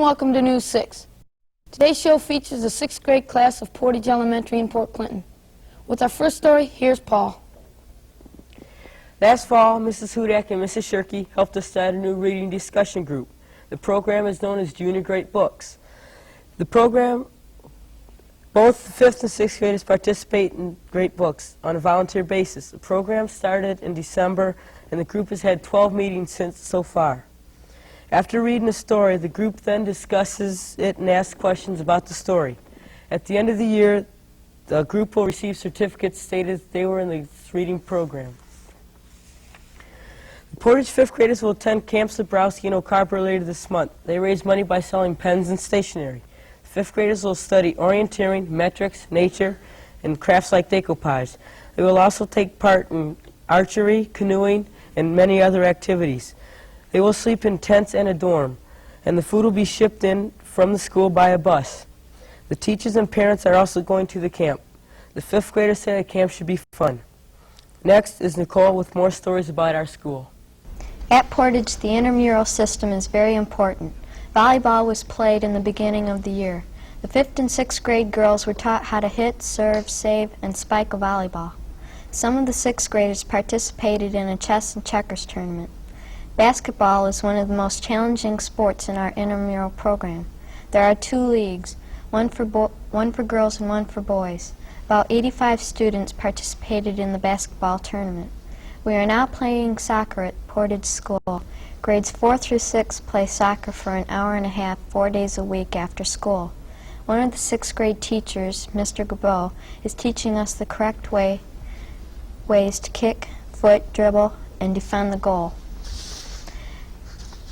welcome to News 6. Today's show features the 6th grade class of Portage Elementary in Port Clinton. With our first story, here's Paul. Last fall, Mrs. Hudak and Mrs. Shirkey helped us start a new reading discussion group. The program is known as Junior Great Books. The program, both the 5th and 6th graders participate in Great Books on a volunteer basis. The program started in December, and the group has had 12 meetings since so far. After reading a story, the group then discusses it and asks questions about the story. At the end of the year, the group will receive certificates stated that they were in the reading program. The Portage 5th graders will attend Camps Zabrowski and Oak Harbor later this month. They raise money by selling pens and stationery. The 5th graders will study orienteering, metrics, nature, and crafts like decoupage. They will also take part in archery, canoeing, and many other activities. They will sleep in tents and a dorm, and the food will be shipped in from the school by a bus. The teachers and parents are also going to the camp. The 5th graders say the camp should be fun. Next is Nicole with more stories about our school. At Portage, the intramural system is very important. Volleyball was played in the beginning of the year. The 5th and 6th grade girls were taught how to hit, serve, save, and spike a volleyball. Some of the 6th graders participated in a chess and checkers tournament. Basketball is one of the most challenging sports in our intramural program. There are 2 leagues, one for girls and one for boys. About 85 students participated in the basketball tournament. We are now playing soccer at Portage School. Grades 4 through 6 play soccer for an hour and a half, 4 days a week after school. One of the 6th grade teachers, Mr. Gabeau, is teaching us the correct ways to kick, foot, dribble, and defend the goal.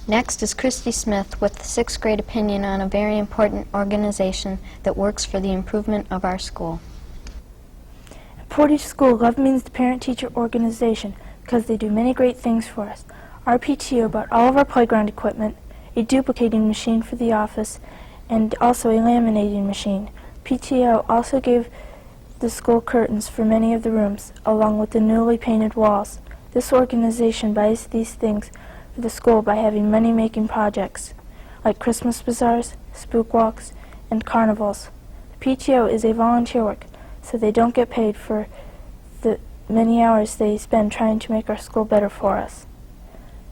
Next is Christy Smith with the 6th grade opinion on a very important organization that works for the improvement of our school. At Portage School, love means the parent-teacher organization because they do many great things for us. Our PTO bought all of our playground equipment, a duplicating machine for the office, and also a laminating machine. PTO also gave the school curtains for many of the rooms, along with the newly painted walls. This organization buys these things for the school by having money-making projects, like Christmas bazaars, spook walks, and carnivals. The PTO is a volunteer work, so they don't get paid for the many hours they spend trying to make our school better for us.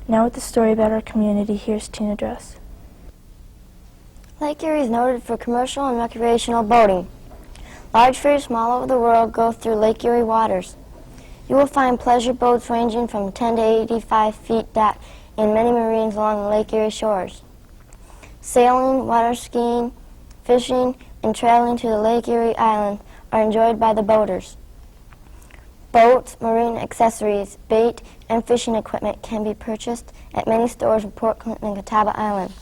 Now with the story about our community, here's Tina Dress. Lake Erie is noted for commercial and recreational boating. Large ferries from all over the world go through Lake Erie waters. You will find pleasure boats ranging from 10 to 85 feet depth in many marines along the Lake Erie shores. Sailing, water skiing, fishing, and traveling to the Lake Erie Island are enjoyed by the boaters. Boats, marine accessories, bait, and fishing equipment can be purchased at many stores in Port Clinton and Catawba Island.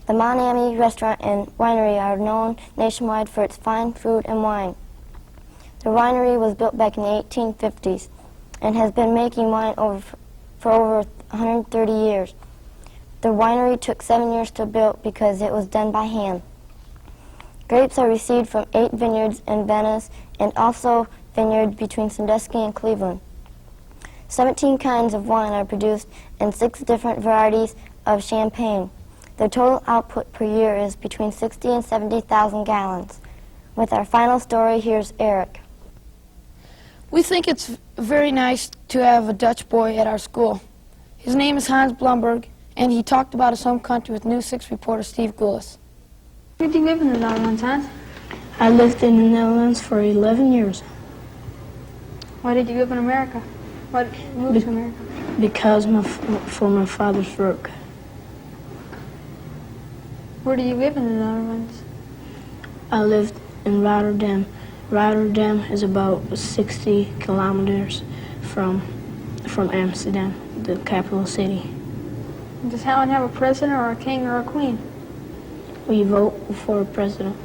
The Monami restaurant and winery are known nationwide for its fine food and wine. The winery was built back in the 1850s and has been making wine for over 130 years. The winery took 7 years to build because it was done by hand. Grapes are received from 8 vineyards in Venice and also vineyard between Sandusky and Cleveland. 17 kinds of wine are produced and 6 different varieties of champagne. The total output per year is between 60 and 70,000 gallons. With our final story, here's Eric. We think it's very nice to have a Dutch boy at our school. His name is Hans Blumberg, and he talked about his home country with News 6 reporter Steve Goulis. Where did you live in the Netherlands, Hans? I lived in the Netherlands for 11 years. Why did you live in America? Why did you move to America? Because for my father's work. Where do you live in the Netherlands? I lived in Rotterdam. Rotterdam is about 60 kilometers from Amsterdam, the capital city. Does Holland have a president or a king or a queen? We vote for a president.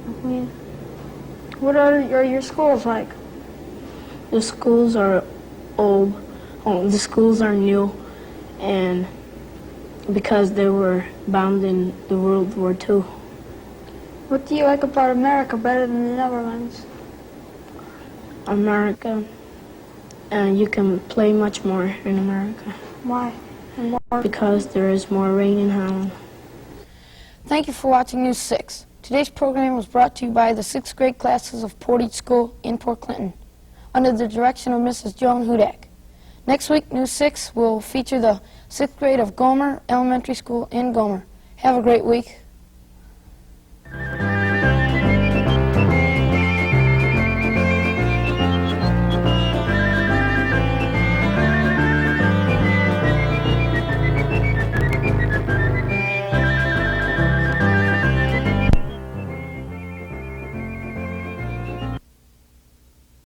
A queen. What are your schools like? The schools are old. The schools are new, and because they were bombed in the World War II. What do you like about America better than the Netherlands? America, you can play much more in America. Why? Because there is more rain in Holland. Thank you for watching News 6. Today's program was brought to you by the 6th grade classes of Portage School in Port Clinton, under the direction of Mrs. Joan Hudak. Next week, News 6 will feature the 6th grade of Gomer Elementary School in Gomer. Have a great week.